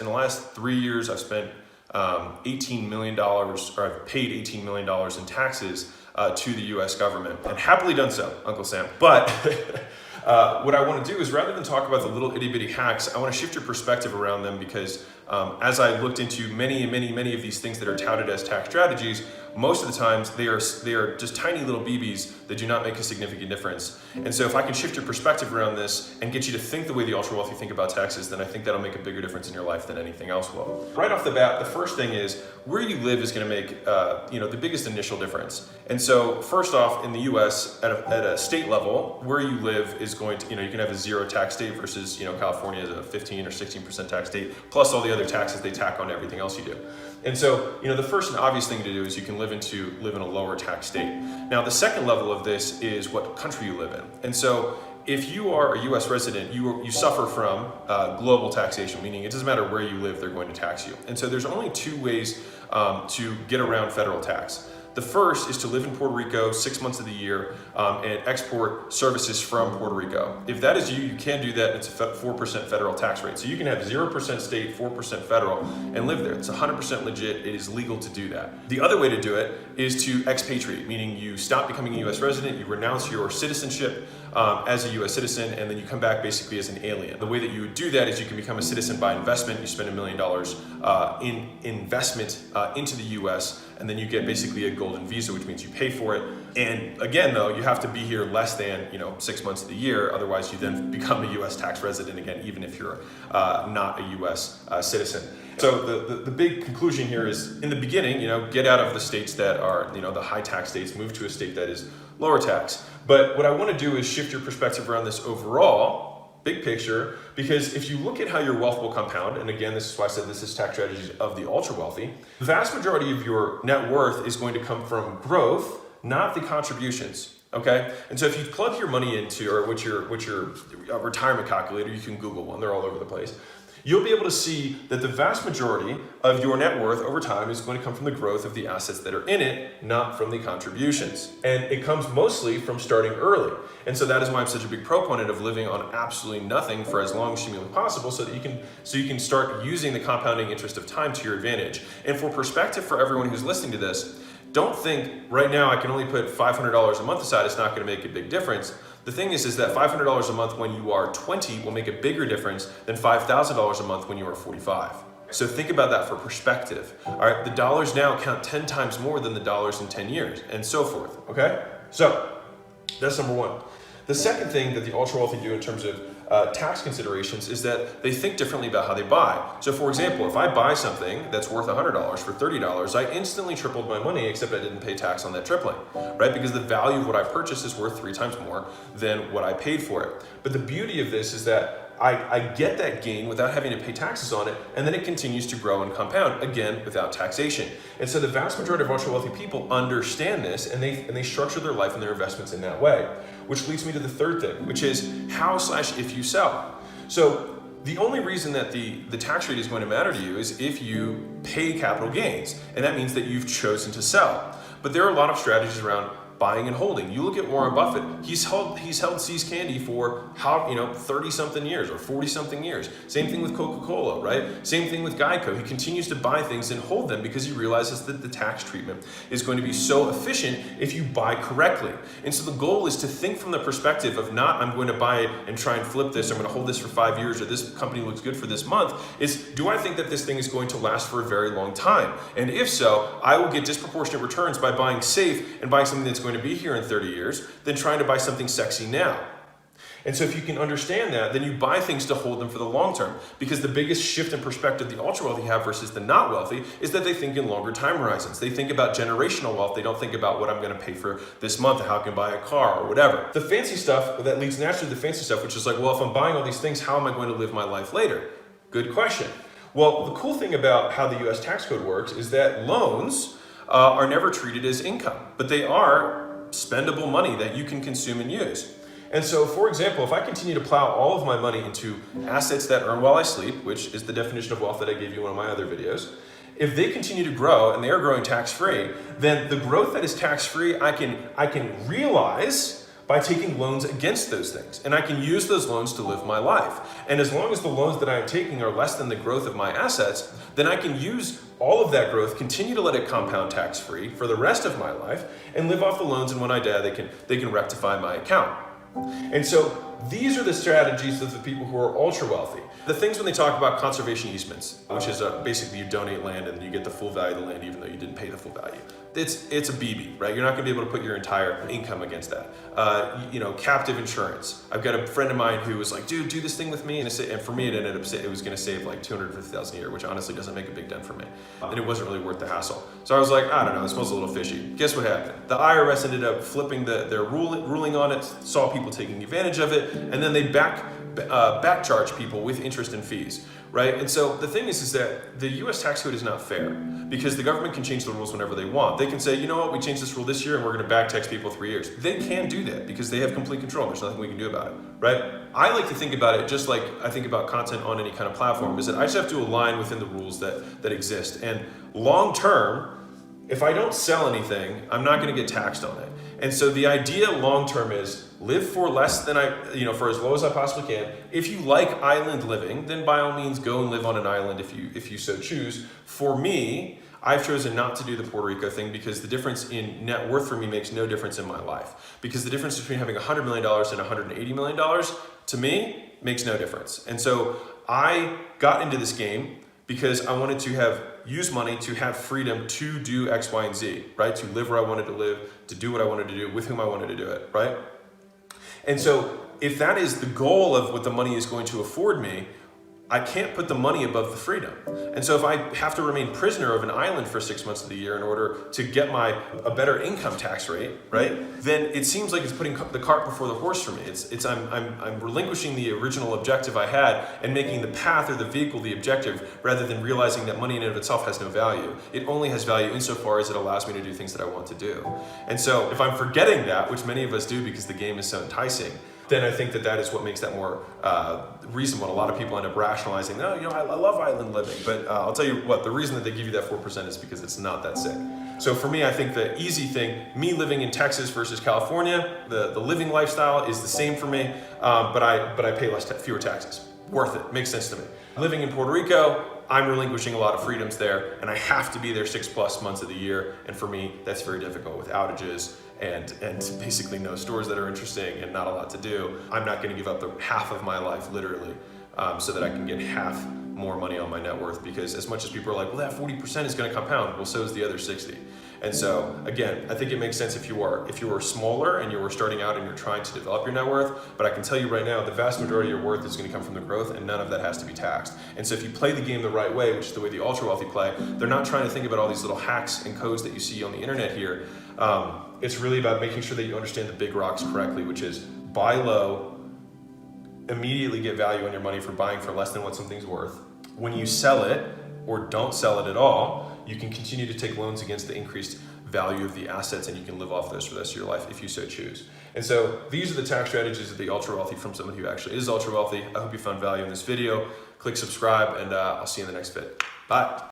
in the last 3 years, I've spent $18 million, or I've paid $18 million in taxes to the US government, and happily done so, Uncle Sam. But what I want to do is, rather than talk about the little itty bitty hacks, I want to shift your perspective around them, because as I looked into many of these things that are touted as tax strategies, most of the times they are just tiny little BBs that do not make a significant difference. And so if I can shift your perspective around this and get you to think the way the ultra wealthy think about taxes, then I think that'll make a bigger difference in your life than anything else will. Right off the bat, the first thing is where you live is going to make the biggest initial difference. And so first off, in the US, at a state level, where you live is going to, you can have a zero tax state versus, California is a 15 or 16% tax state, plus all the other taxes they tack on everything else you do. And so, the first and obvious thing to do is you can live in a lower tax state. Now, the second level of this is what country you live in. And so, if you are a US resident, you suffer from global taxation, meaning it doesn't matter where you live, they're going to tax you. And so there's only two ways to get around federal tax. The first is to live in Puerto Rico 6 months of the year and export services from Puerto Rico. If that is you, you can do that. It's a 4% federal tax rate. So you can have 0% state, 4% federal, and live there. It's 100% legit. It is legal to do that. The other way to do it is to expatriate, meaning you stop becoming a US resident, you renounce your citizenship as a US citizen, and then you come back basically as an alien. The way that you would do that is you can become a citizen by investment. You spend $1 million in investment into the US, and then you get basically a golden visa, which means you pay for it. And again, though, you have to be here less than 6 months of the year. Otherwise, you then become a US tax resident again, even if you're not a US citizen. So the big conclusion here is, in the beginning, get out of the states that are the high tax states, move to a state that is lower tax. But what I want to do is shift your perspective around this overall, big picture, because if you look at how your wealth will compound, and again, this is why I said this is tax strategies of the ultra wealthy, the vast majority of your net worth is going to come from growth, not the contributions. Okay, and so if you plug your money into, or what's your retirement calculator, you can Google one, they're all over the place. You'll be able to see that the vast majority of your net worth over time is going to come from the growth of the assets that are in it, not from the contributions. And it comes mostly from starting early. And so that is why I'm such a big proponent of living on absolutely nothing for as long as humanly possible, so that you can start using the compounding interest of time to your advantage. And for perspective for everyone who's listening to this, don't think right now I can only put $500 a month aside, it's not going to make a big difference. The thing is that $500 a month when you are 20 will make a bigger difference than $5,000 a month when you are 45. So think about that for perspective. All right, the dollars now count 10 times more than the dollars in 10 years, and so forth, okay? So that's number one. The second thing that the ultra wealthy do in terms of tax considerations is that they think differently about how they buy. So for example, if I buy something that's worth $100 for $30, I instantly tripled my money, except I didn't pay tax on that tripling, right? Because the value of what I purchased is worth 3 times more than what I paid for it. But the beauty of this is that I get that gain without having to pay taxes on it, and then it continues to grow and compound, again, without taxation. And so the vast majority of ultra wealthy people understand this, and they structure their life and their investments in that way. Which leads me to the third thing, which is how/if you sell. So the only reason that the tax rate is going to matter to you is if you pay capital gains, and that means that you've chosen to sell. But there are a lot of strategies around buying and holding. You look at Warren Buffett, he's held See's Candy for 30-something years or 40-something years. Same thing with Coca-Cola, right? Same thing with Geico. He continues to buy things and hold them because he realizes that the tax treatment is going to be so efficient if you buy correctly. And so the goal is to think from the perspective of not, I'm going to buy it and try and flip this, I'm going to hold this for 5 years, or this company looks good for this month, is do I think that this thing is going to last for a very long time? And if so, I will get disproportionate returns by buying safe and buying something that's going to be here in 30 years than trying to buy something sexy now. And so if you can understand that, then you buy things to hold them for the long term, because the biggest shift in perspective the ultra wealthy have versus the not wealthy is that they think in longer time horizons. They think about generational wealth. They don't think about what I'm going to pay for this month and how I can buy a car or whatever. The fancy stuff, that leads naturally to the fancy stuff, which is like, well, if I'm buying all these things, how am I going to live my life later? Good question. Well, the cool thing about how the US tax code works is that loans are never treated as income, but they are spendable money that you can consume and use. And so, for example, if I continue to plow all of my money into assets that earn while I sleep, which is the definition of wealth that I gave you in one of my other videos, if they continue to grow and they are growing tax-free, then the growth that is tax-free, I can realize by taking loans against those things. And I can use those loans to live my life. And as long as the loans that I am taking are less than the growth of my assets, then I can use all of that growth, continue to let it compound tax-free for the rest of my life, and live off the loans, and when I die, they can rectify my account. And so these are the strategies of the people who are ultra wealthy. The things when they talk about conservation easements, which is basically you donate land and you get the full value of the land even though you didn't pay the full value. It's a BB, right? You're not going to be able to put your entire income against that. Captive insurance. I've got a friend of mine who was like, dude, do this thing with me. And for me, it was going to save like $250,000 a year, which honestly doesn't make a big dent for me. And it wasn't really worth the hassle. So I was like, I don't know, it smells a little fishy. Guess what happened? The IRS ended up flipping their ruling on it, saw people taking advantage of it, and then they back charge people with interest and fees, right? And so the thing is that the US tax code is not fair because the government can change the rules whenever they want. They can say, you know what, we changed this rule this year and we're going to back tax people 3 years. They can do that because they have complete control. There's nothing we can do about it, right? I like to think about it just like I think about content on any kind of platform, is that I just have to align within the rules that exist. And long term, if I don't sell anything, I'm not going to get taxed on it. And so the idea long term is live for less than for as low as I possibly can. If you like island living, then by all means go and live on an island if you so choose. For me, I've chosen not to do the Puerto Rico thing because the difference in net worth for me makes no difference in my life. Because the difference between having $100 million and $180 million to me makes no difference. And so I got into this game because I wanted to use money to have freedom to do X, Y, and Z, right? To live where I wanted to live, to do what I wanted to do, with whom I wanted to do it, right? And so if that is the goal of what the money is going to afford me, I can't put the money above the freedom. And so if I have to remain prisoner of an island for 6 months of the year in order to get a better income tax rate, right? Then it seems like it's putting the cart before the horse for me. I'm relinquishing the original objective I had and making the path or the vehicle the objective rather than realizing that money in and of itself has no value. It only has value insofar as it allows me to do things that I want to do. And so if I'm forgetting that, which many of us do because the game is so enticing, then I think that is what makes that more reasonable. And a lot of people end up rationalizing, I love island living. But I'll tell you what, the reason that they give you that 4% is because it's not that sick. So for me, I think the easy thing, me living in Texas versus California, the living lifestyle is the same for me, but I pay fewer taxes. Worth it, makes sense to me. Living in Puerto Rico, I'm relinquishing a lot of freedoms there, and I have to be there 6+ months of the year. And for me, that's very difficult with outages and basically no stores that are interesting and not a lot to do. I'm not going to give up the half of my life, literally, so that I can get half more money on my net worth, because as much as people are like, well, that 40% is going to compound, well, so is the other 60. And so again, I think it makes sense if you are smaller and you are starting out and you're trying to develop your net worth. But I can tell you right now, the vast majority of your worth is going to come from the growth, and none of that has to be taxed. And so if you play the game the right way, which is the way the ultra wealthy play, they're not trying to think about all these little hacks and codes that you see on the internet here. It's really about making sure that you understand the big rocks correctly, which is buy low, immediately get value on your money for buying for less than what something's worth. When you sell it or don't sell it at all, you can continue to take loans against the increased value of the assets, and you can live off those for the rest of your life if you so choose. And so these are the tax strategies of the ultra wealthy from someone who actually is ultra wealthy. I hope you found value in this video. Click subscribe, and I'll see you in the next vid. Bye.